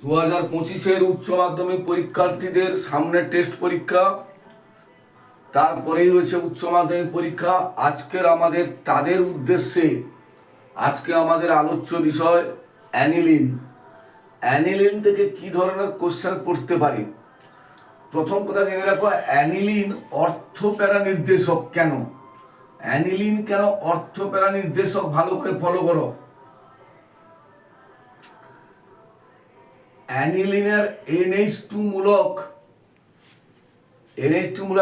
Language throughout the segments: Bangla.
2025-এর উচ্চ মাধ্যমিক পরীক্ষার্থীদের সামনে টেস্ট পরীক্ষা, তারপরেই হয়েছে উচ্চ মাধ্যমিক পরীক্ষা। তাদের উদ্দেশ্যে আজকে আমাদের আলোচ্য বিষয় অ্যানিলিন। অ্যানিলিন থেকে কি ধরনের কোশ্চেন পড়তে পারে? প্রথম কথা জেনে রাখো, অ্যানিলিন অর্থপ্যারা নির্দেশক। কেন অ্যানিলিন কেন অর্থপ্যারা নির্দেশক? ভালো করে ফলো করো। অ্যানিলিনের NH2 মূলক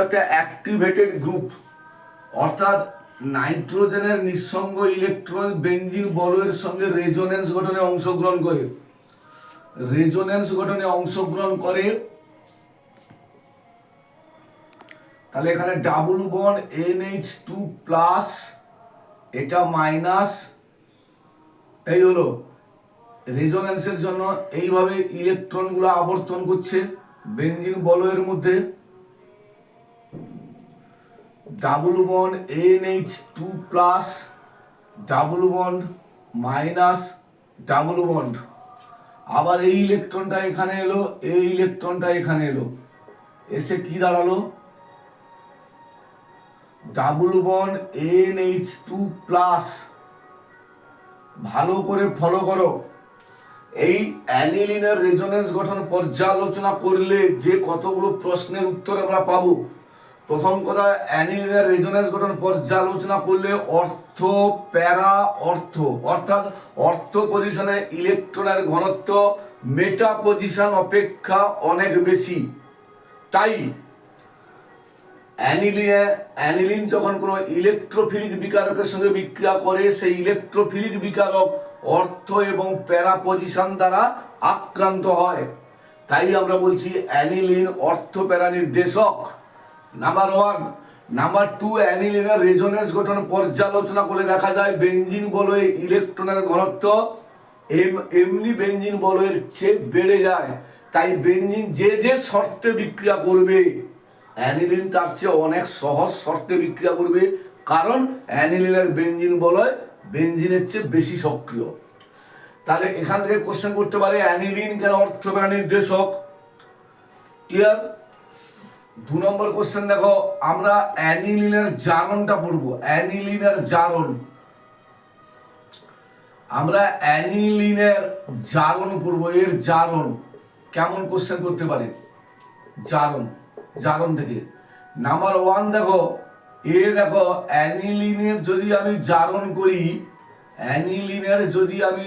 একটা অ্যাক্টিভেটেড গ্রুপ, অর্থাৎ নাইট্রোজেনের নিঃসঙ্গ ইলেকট্রন বেনজিন বলয়ের সঙ্গে রেজোনেন্স গঠনে অংশগ্রহণ করে। তাহলে এখানে ডাবল বন্ড NH2 প্লাস, এটা মাইনাস, এই হলো রেজোনেন্সের জন্য এইভাবে ইলেকট্রনগুলো আবর্তন করছে বেনজিন বলয়ের মধ্যে। Double bond NH2 plus, double bond minus, double bond, আবার এই ইলেকট্রনটা এখানে এলো, এই ইলেকট্রনটা এখানে এলো, এসে কি দাঁড়ালো? Double bond NH2 plus. ভালো করে ফলো করো। এই অ্যানিলিনের রেজোনেন্স গঠন পর্যালোচনা করলে যে কতগুলো প্রশ্নের উত্তর আমরা পাবো। প্রথম কথা, অ্যানিলিনের রেজোনেন্স গঠন পর্যালোচনা করলে অর্থ প্যারা অর্থ, অর্থাৎ অর্থ পজিশনে ইলেকট্রনের ঘনত্ব মেটা পজিশন অপেক্ষা অনেক বেশি। তাই অ্যানিলিন যখন কোনো ইলেকট্রোফিলিক বিকারকের সঙ্গে বিক্রিয়া করে, সেই ইলেকট্রোফিলিক বিকারক অর্থ এবং প্যারা পজিশন দ্বারা আক্রান্ত হয়। তাই আমরা বলছি অ্যানিলিন অর্থ প্যারা নির্দেশক, নাম্বার 1। নাম্বার 2, অ্যানিলিনের রেজোনেন্স গঠন পর্যালোচনা করে দেখা যায় বেনজিন বলয়ে ইলেকট্রনের ঘনত্ব এমনি বেনজিন বলয়ের চেয়ে বেড়ে যায়। তাই বেনজিন যে শর্তে বিক্রিয়া করবে, অ্যানিলিন তার চেয়ে অনেক সহজ শর্তে বিক্রিয়া করবে, কারণ অ্যানিলিনের বেনজিন বলয় বেনজিনের চেয়ে বেশি সক্রিয়। তাহলে এখান থেকে কোশ্চেন করতে পারে অ্যানিলিন কেন অর্থপ্যারা নির্দেশক। ক্লিয়ার? 2 নম্বর কোশ্চেন দেখো, আমরা অ্যানিলিনের জারণটা পড়বো। অ্যানিলিনের জারণ, আমরা অ্যানিলিনের জারণ পড়বো। এর জারণ কেমন কোশ্চেন করতে পারে? জারণ থেকে নাম্বার 1 দেখো, দেখো অ্যানিলিনের যদি আমি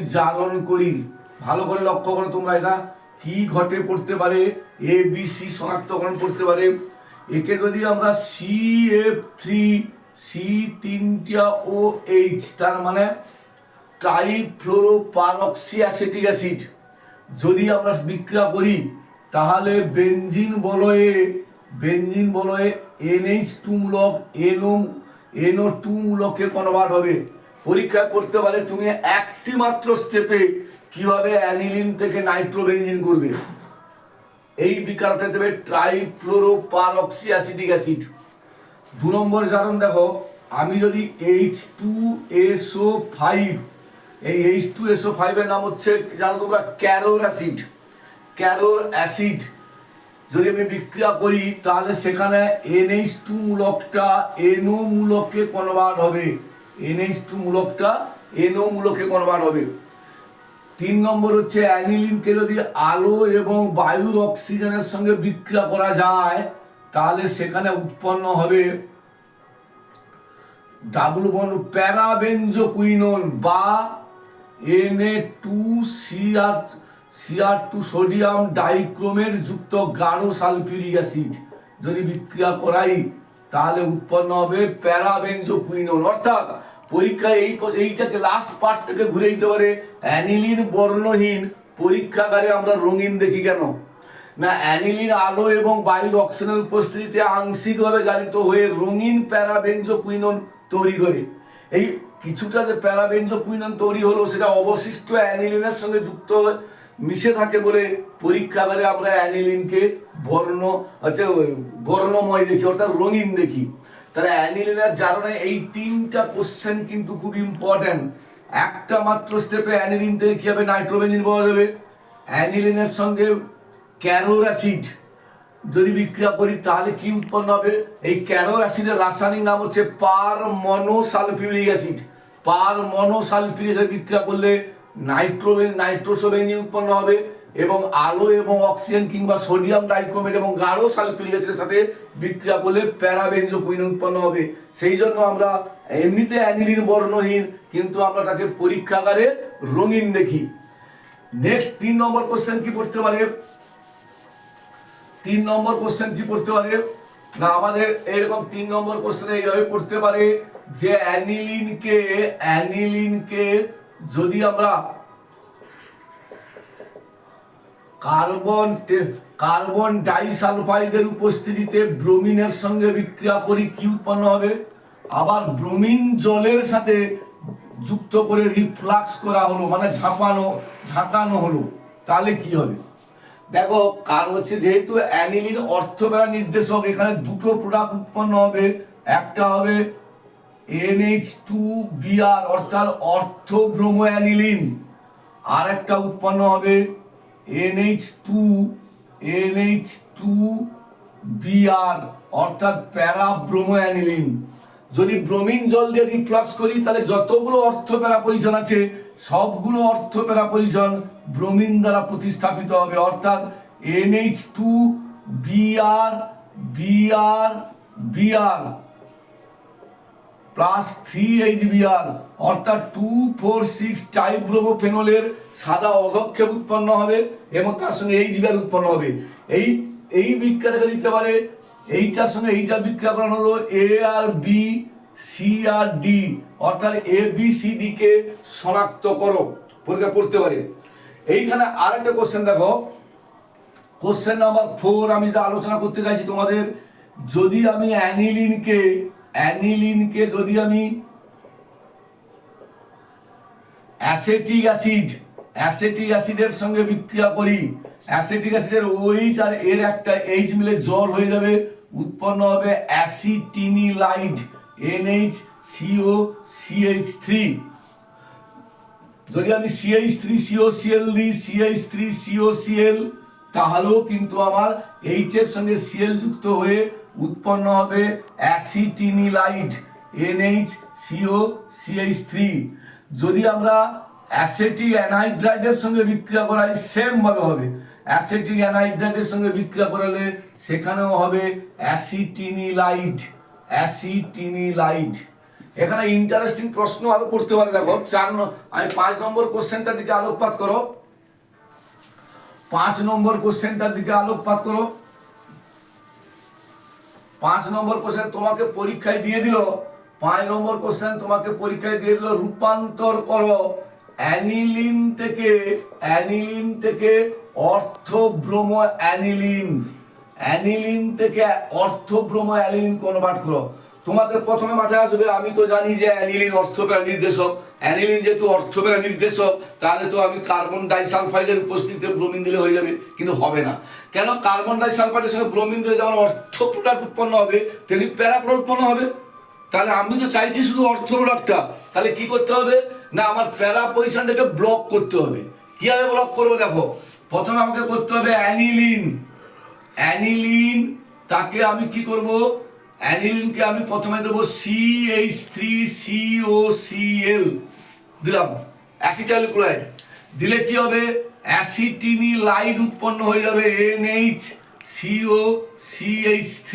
জারণ করি, ভালো করে লক্ষ্য করো তোমরা, এটা কি ঘটে পড়তে পারে? ABC শনাক্তকরণ করতে পারে। একে যদি আমরা CF3OH, তার মানে ট্রাইফ্লোরোপারক্সি অ্যাসিটিক অ্যাসিড যদি আমরা বিক্রিয়া করি, তাহলে বেনজিন বলয়ে NH2 মূলক NO2 মূলকে কনভার্ট হবে। পরীক্ষা করতে পারে তুমি একটি মাত্র স্টেপে কিভাবে অ্যানিলিন থেকে নাইট্রোবেনজিন করবে। এই বিকারটা দেবে ট্রাইফ্লোরোপারক্সি অ্যাসিটিক অ্যাসিড। 2 নম্বর জারণ দেখো, আমি যদি H2SO5, এই H2SO5 এর নাম হচ্ছে জানো তোমরা ক্যারোর অ্যাসিড, যদি আমি বিক্রিয়া করি, তাহলে সেখানে NH2 মূলকটা NO মূলকে কনভার্ট হবে। NH2 মূলকটা NO মূলকে কনভার্ট হবে। 3 নম্বর হচ্ছে অ্যানিলিনকে যদি আলো এবং বায়ুর অক্সিজেনের সঙ্গে বিক্রিয়া করা যায়, তাহলে সেখানে উৎপন্ন হবে ডাবল বন্ড প্যারাবেনজোকুইনোন বা Na2Cr2 সোডিয়াম ডাইক্রোমের যুক্ত গাঢ় সালফিউরিক অ্যাসিড। যদি বিক্রিয়া করাই, তাহলে উৎপন্ন হবে প্যারাবেনজোকুইনোন। অর্থাৎ পরীক্ষায় এইটাকে লাস্ট পার্টটাকে ঘুরে দিতে পারে, অ্যানিলিন বর্ণহীন, পরীক্ষাগারে আমরা রঙিন দেখি কেন? না, অ্যানিলিন আলো এবং বায়ুর অক্সিজেনের উপস্থিতিতে আংশিকভাবে জারিত হয়ে রঙিন প্যারাবেনজোকুইনোন তৈরি করে। এই কিছুটা যে প্যারাবেনজোকুইনোন তৈরি হলো, সেটা অবশিষ্ট অ্যানিলিনের সঙ্গে যুক্ত মিশে থাকে বলে পরীক্ষাগারে আমরা অ্যানিলিনকে বর্ণময় দেখি, অর্থাৎ রঙিন দেখি। তাহলে অ্যানিলিনের জারণে এই 3টা কোশ্চেন কিন্তু খুব ইম্পর্টেন্ট। একটা মাত্র স্টেপে অ্যানিলিন থেকে কি হবে? নাইট্রোবেনজিন পাওয়া যাবে। অ্যানিলিনের সঙ্গে ক্যারোর অ্যাসিড যদি বিক্রিয়া করি তাহলে কি উৎপন্ন হবে? এই ক্যারোর অ্যাসিডের রাসায়নিক নাম হচ্ছে পারমনোসালফিউরিক অ্যাসিড। পারমনোসালফিউরিক অ্যাসিড বিক্রিয়া করলে নাইট্রোসোবেনজিন উৎপন্ন হবে এবং আলো এবং অক্সিজেন কিংবা সোডিয়াম ডাইক্রোমেট এবং গাঢ় সালফিউরিক অ্যাসিডের সাথে বিক্রিয়া করলে প্যারাবেনজোকুইন উৎপন্ন হবে। সেই জন্য আমরা এমনিতে অ্যানিলিন বর্ণহীন, কিন্তু আমরা তাকে পরীক্ষাগারে রঙিন দেখি। নেক্সট 3 নম্বর কোশ্চেন কি পড়তে পারে? 3 নম্বর কোশ্চেন কি পড়তে পারে না, আমাদের এরকম 3 নম্বর কোশ্চেন এইভাবে পড়তে পারে যে অ্যানিলিনকে যদি আমরা কার্বন ডাইসালফাইডের উপস্থিতিতে ব্রোমিনের সঙ্গে বিক্রিয়া করি কি উৎপন্ন হবে? আবার ব্রোমিন জলের সাথে যুক্ত করে রিফ্লাক্স করা হলো, মানে ঝাঁকানো হলো, তাহলে কি হবে? দেখো, কারণ হচ্ছে যেহেতু অ্যানিলিন অর্থপ্যারা নির্দেশক, এখানে দুটো প্রোডাক্ট উৎপন্ন হবে। একটা হবে NH2Br অর্থাৎ অর্থ ব্রোমো অ্যানিলিন, আর একটা উৎপন্ন হবে NH2Br অর্থাৎ প্যারা ব্রোমো অ্যানিলিন। যদি ব্রোমিন জল দিয়ে রিফ্লাক্স করি তাহলে যতগুলো অর্থপ্যারা পজিশন আছে সবগুলো অর্থপ্যারা পজিশন ব্রোমিন দ্বারা প্রতিস্থাপিত হবে, অর্থাৎ NH2Br প্লাস 3HBr অর্থাৎ 2,4,6 টাইব্রোমোফেনলের সাদা অধক্ষেপ উৎপন্ন হবে এবং তার সঙ্গে HBr উৎপন্ন হবে। এই বিক্রিয়াটাকে দিতে পারে এইটার সঙ্গে এইটা বিক্রিয়া করানো হলো ArBCrD অর্থাৎ ABCD কে শনাক্ত করো, পরীক্ষা করতে পারে। এইখানে আরেকটা কোশ্চেন দেখো, কোশ্চেন নাম্বার 4 আমি যেটা আলোচনা করতে চাইছি তোমাদের, যদি আমি অ্যানিলিনকে যদি আমি অ্যাসিটিক অ্যাসিডের সঙ্গে বিক্রিয়া করি, অ্যাসিটিক অ্যাসিডের OH আর এর একটা H মিলে জল হয়ে যাবে, উৎপন্ন হবে অ্যাসিটিনিলাইড NHCOCH3। যদি আমি CH3COCl দিই, CH3COCl, তাহলেও কিন্তু আমার H এর সঙ্গে Cl যুক্ত হয়ে উৎপন্ন হবে অ্যাসিটিনিলাইড NHCOCH3। যদি আমরা অ্যাসিটিক অ্যানহাইড্রাইডের সঙ্গে বিক্রিয়া করাই সেম ভাবে হবে, অ্যাসিটিক অ্যানহাইড্রাইডের সঙ্গে বিক্রিয়া করালে সেখানেও হবে অ্যাসিটিনিলাইড। এখানে ইন্টারেস্টিং প্রশ্ন আরো করতে পারে। দেখো আমি 5 নম্বর কোশ্চেনটার দিকে আলোকপাত করো, 5 নম্বর কোশ্চেনটার দিকে আলোকপাত করো। 5 নম্বর কোশ্চেন তোমাকে পরীক্ষায় দিয়ে দিল, 5 নম্বর কোশ্চেন তোমাকে পরীক্ষায় দিয়ে দিল, রূপান্তর করো অ্যানিলিন থেকে অর্থব্রোমো অ্যানিলিন থেকে অর্থব্রোমো অ্যানিলিন কনভার্ট করো। তোমাদের প্রথমে মাথায় আসবে, আমি তো জানি যে অ্যানিলিন অর্থপ্যারা নির্দেশক, অ্যানিলিন যেহেতু অর্থপ্যারা নির্দেশক তাহলে তো আমি কার্বন ডাইসালফাইডের উপস্থিতিতে ব্রোমিন দিলে হয়ে যাবে, কিন্তু হবে না। কেন? কার্বন ডাইসালফাইডের সঙ্গে ব্রোমিন দিলে যেমন অর্থ প্রোডাক্ট উৎপন্ন হবে তেমনি প্যারা প্রোডাক্ট উৎপন্ন হবে। তাহলে আমি তো চাইছি শুধু অর্থ প্রোডাক্টটা, তাহলে কি করতে হবে না, আমার প্যারা পজিশনটাকে ব্লক করতে হবে। কিভাবে ব্লক করবো? দেখো, প্রথমে আমাকে করতে হবে অ্যানিলিন, তাকে আমি কি করব, অ্যানিলিনকে আমি প্রথমে দেবো CH3COCl দিলাম, অ্যাসিটাইল ক্লোরাইড দিলে কি হবে, অ্যাসিটিনিলাইড উৎপন্ন হয়ে যাবে NHCOCH3,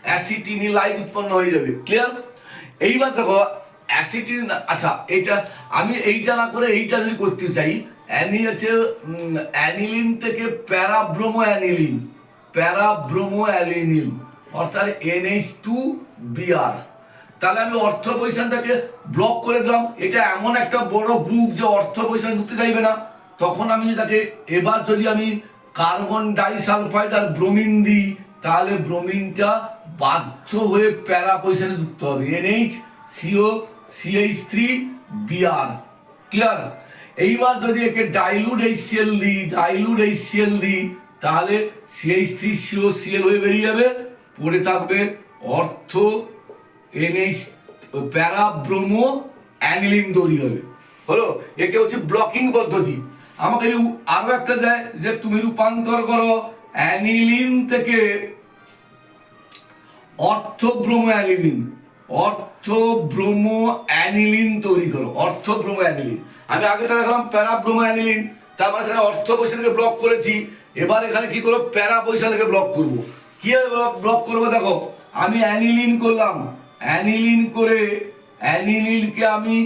অ্যাসিটিনিলাইড উৎপন্ন হয়ে যাবে। ক্লিয়ার? এইবার দেখো আচ্ছা, এইটা না করে এইটা যদি করতে চাই, অ্যানিলিন থেকে প্যারাব্রোমো অ্যানিলিন অর্থাৎ NH2Br, তাহলে আমি অর্থ পজিশনটাকে ব্লক করে দিলাম। এটা এমন একটা বড় গ্রুপ যে অর্থ পজিশন ঢুকতে চাইবে না, তখন আমি তাকে এবার যদি আমি কার্বন ডাইসালফাইড আর ব্রোমিন দিই তাহলে ব্রোমিনটা বাধ্য হয়ে প্যারা পজিশনে যুক্ত হবে NHCOCH3Br। ক্লিয়ার? এইবার যদি একে ডাইলুট HCl দিই তাহলে CH3COCl হয়ে বেরিয়ে যাবে, পড়ে থাকবে অর্থ NH প্যারা ব্রোমো অ্যানিলিন তৈরি হবে। হলো, একে হচ্ছে ব্লকিং পদ্ধতি। আমাকে আরো একটা দেয় যে তুমি রূপান্তর করো অ্যানিলিন থেকে অর্থব্রোমো অ্যানিলিন, অর্থব্রোমো অ্যানিলিন তৈরি করো, অর্থব্রোমো অ্যানিলিন। আমি আগে দেখালাম প্যারাব্রোমো অ্যানিলিন, তারপরে সেটা অর্থ পয়সা থেকে ব্লক করেছি। এবার এখানে কি করবো, প্যারা পয়সা থেকে ব্লক করবো। কি ব্লক করবো দেখো, আমি অ্যানিলিন করলাম, অ্যানিলিন করে অ্যানিলিনকে আমি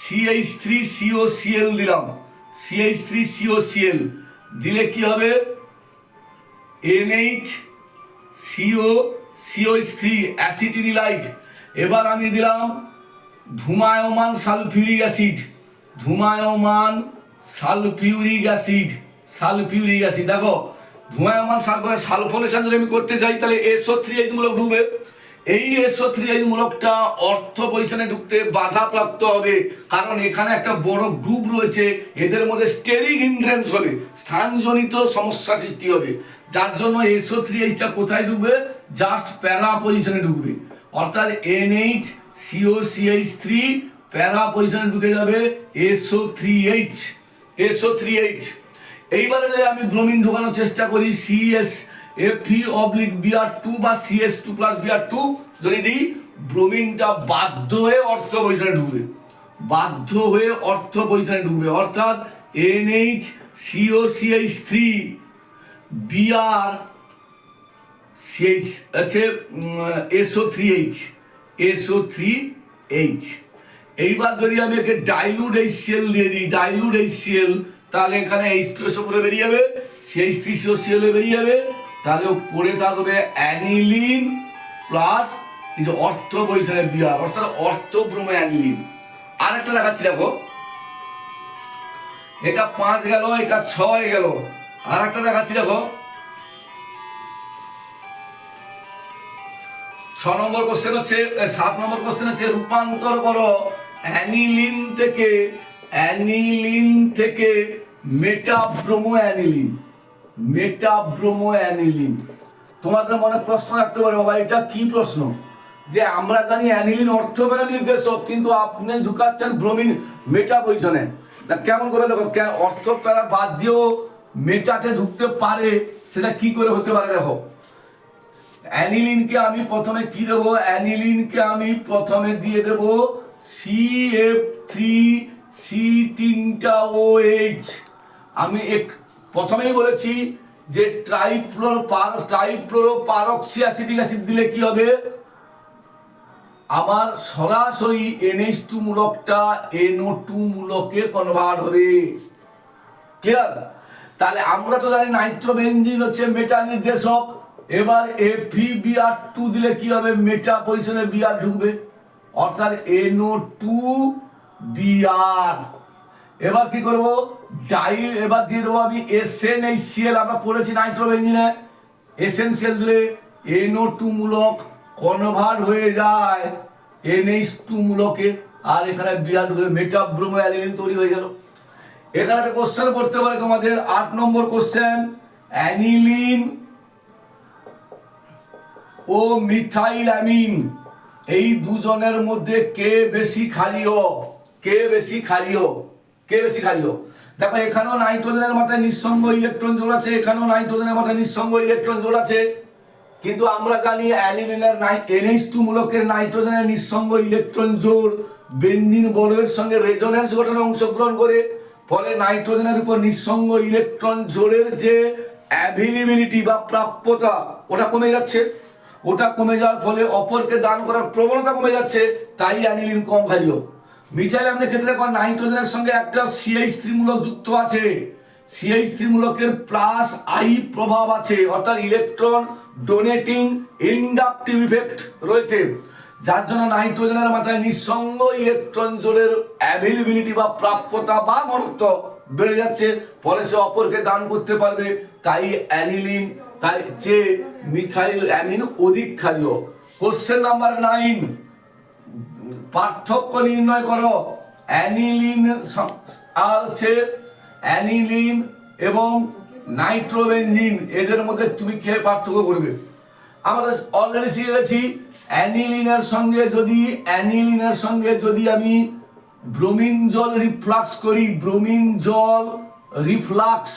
CH3COCl দিলাম, CH3COCl দিলে কি হবে, NH COCH3 অ্যাসিটিলাইট। এবার আমি দিলাম ধূমায়মান সালফিউরিক অ্যাসিড, ধূমায়মান সালফিউরিক অ্যাসিড, সালফিউরিক অ্যাসিড। দেখো ধূমায়মান সালফোনেশন যদি আমি করতে চাই তাহলে SO3H মূলক ঢুকবে। এই SO3H মূলকটা অর্থ পজিশনে ঢুকতে বাধাপ্রাপ্ত হবে, কারণ এখানে একটা বড় গ্রুপ রয়েছে, এদের মধ্যে স্টেরিক হিন্ড্রেন্স হবে, স্থানজনিত সমস্যা সৃষ্টি হবে, যার জন্য SO3H টা কোথায় ঢুকবে, জাস্ট প্যারা পজিশনে ঢুকবে। অর্থাৎ NHCOCH3 প্যারা পজিশনে ঢুকে যাবে SO3H, SO3H। এইবারে যদি আমি ব্রোমিন ঢোকানোর চেষ্টা করি CSFE/Br2 বা CS2+Br2 যদি দিই, ব্রোমিনটা বাধ্য হয়ে অর্থ পজিশনে ঢুকবে, বাধ্য হয়ে অর্থ পজিশনে ঢুকবে। অর্থাৎ NHCOCH3 Br আছে SO3H, SO3H। এইবার যদি আমি একে ডাইলুট HCl দিয়ে দিই, ডাইলুট HCl, তাহলে এখানে H2SO করে বেরিয়ে যাবে, CH3COCl বেরিয়ে যাবে, তাহলে পড়ে থাকবে অ্যানিলিন প্লাস এই যে অর্থ পজিশনে Br, অর্থাৎ অর্থব্রোমো অ্যানিলিন। আর একটা দেখাচ্ছি দেখো, এটা 5 গেল, এটা 6 গেল। আর একটা দেখাচ্ছি দেখো, 6 নম্বর কোশ্চেন হচ্ছে, 7 নম্বর কোশ্চেন হচ্ছে রূপান্তর করো অ্যানিলিন থেকে মেটাব্রোমো অ্যানিলিন, মেটাব্রোমো অ্যানিলিন। তোমাদের মনে প্রশ্ন রাখতে পারে, বাবা এটা কি প্রশ্ন, যে আমরা জানি অ্যানিলিন অর্থপ্যারা নির্দেশক, কিন্তু আপনি ঢুকাচ্ছেন ব্রোমিন মেটা পজিশনে, না কেমন করে? দেখো অর্থপ্যারা বাদ দিয়েও মেটাতে ঢুকতে পারে, সেটা কি করে হতে পারে দেখো। অ্যানিলিনকে আমি প্রথমে কি দেব, অ্যানিলিনকে আমি প্রথমে দিয়ে দেব CF3C3OH। আমি প্রথমেই বলেছি যে ট্রাইফ্লোরোপারক্সি অ্যাসিটিক অ্যাসিড দিলে কি হবে, আমার সরাসরি NH2 মূলকটা NO2 মূলকে কনভার্ট হবে। ক্লিয়ার? তাহলে আমরা তো জানি নাইট্রোবেনজিন হচ্ছে মেটা নির্দেশক। এবার FeBr2 দিলে কি হবে, মেটা পজিশনে Br ঢুকবে, অর্থাৎ NO2Br। এবার কি করব, এবার দিয়ে দেবো আমি SnHCl। আমরা পড়েছি নাইট্রোবেনজিনে এসেনশিয়াল দিলে NO2 মূলক কনভার্ট হয়ে যায় NH2 মূলকে, আর এখানে Br ঢুকে মেটাব্রোমো অ্যানিলিন তৈরি হয়ে গেল। এখানে একটা কোশ্চেন পড়তে পারে তোমাদের, 8 নম্বর কোশ্চেন, অ্যানিলিন ও মিথাইল অ্যামিন এই দুজনের মধ্যে কে বেশি ক্ষারীয়, কে বেশি ক্ষারীয়, কে বেশি ক্ষারীয়? দেখো এখানেও নাইট্রোজেনের মাথায় নিঃসঙ্গ ইলেকট্রন জোড় আছে, এখানেও নাইট্রোজেনের মাথায় নিঃসঙ্গ ইলেকট্রন জোড় আছে, কিন্তু আমরা জানি অ্যানিলিনের NH2 মূলকের নাইট্রোজেনের নিঃসঙ্গ ইলেকট্রন জোড় বেনজিন বলয়ের সঙ্গে রেজোন্যান্স গঠনে অংশগ্রহণ করে, ফলে নাইট্রোজেনের উপর নিঃসঙ্গ ইলেকট্রন জোড়ের যে অ্যাভেলেবিলিটি বা প্রাপ্যতা ওটা কমে যাচ্ছে, ওটা কমে যাওয়ার ফলে অপরকে দান করার প্রবণতা কমে যাচ্ছে, তাই অ্যানিলিন কম ক্ষারীয়। মিথাইল অ্যামিনের ক্ষেত্রে নাইট্রোজেনের সঙ্গে একটা CH3 মূলক যুক্ত আছে, CH3 মূলকের প্লাস আই প্রভাব আছে, অর্থাৎ ইলেকট্রন ডোনেটিং ইন্ডাকটিভ ইফেক্ট রয়েছে, যার জন্য নাইট্রোজেনের মাথায় নিঃসঙ্গ ইলেকট্রন জোড়ের অ্যাভেলেবিলিটি বা প্রাপ্যতা বা ঘনত্ব বেড়ে যাচ্ছে, ফলে সে অপরকে দান করতে পারবে, তাই অ্যানিলিন তাই চেয়ে মিথাইল অ্যামিন অধিক ক্ষারীয়। কোশ্চেন নাম্বার 9, পার্থক্য নির্ণয় করো অ্যানিলিন আর হচ্ছে অ্যানিলিন এবং নাইট্রোবেনজিন, এদের মধ্যে তুমি কি পার্থক্য করবে? আমরা অলরেডি শিখে গেছি অ্যানিলিনের সঙ্গে যদি আমি ব্রোমিন জল রিফ্লাক্স করি, ব্রোমিন জল রিফ্লাক্স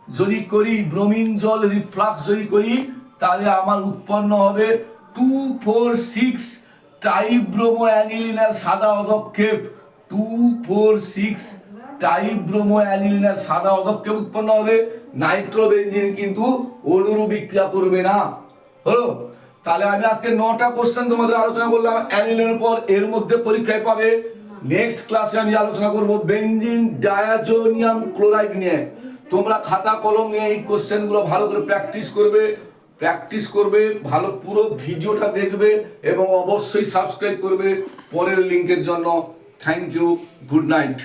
যদি করি, ব্রোমিন জল রিফ্লাক্স যদি করি, তাহলে আমার উৎপন্ন হবে 2,4,6 ট্রাইব্রোমো অ্যানিলিনের সাদা অধক্ষেপ। 2,4,6 ট্রাইব্রোমো অ্যানিলিনের সাদা অধক্ষেপ উৎপন্ন হবে। নাইট্রোবেনজিন কিন্তু অনুরূপ বিক্রিয়া করবে না। হলো? তাহলে আমি আজকে 9টা কোশ্চেন তোমাদের আলোচনা করলাম অ্যানিলিনের পর, এর মধ্যে পরীক্ষায় পাবে। নেক্সট ক্লাসে আমি আলোচনা করব বেনজিন ডায়াজোনিয়াম ক্লোরাইড নিয়ে। তোমরা খাতা কলম নিয়ে এই কোশ্চেনগুলো ভালো করে প্র্যাকটিস করবে, ভালো পুরো ভিডিওটা দেখবে এবং অবশ্যই সাবস্ক্রাইব করবে পরের লিঙ্কের জন্য। Thank you, good night.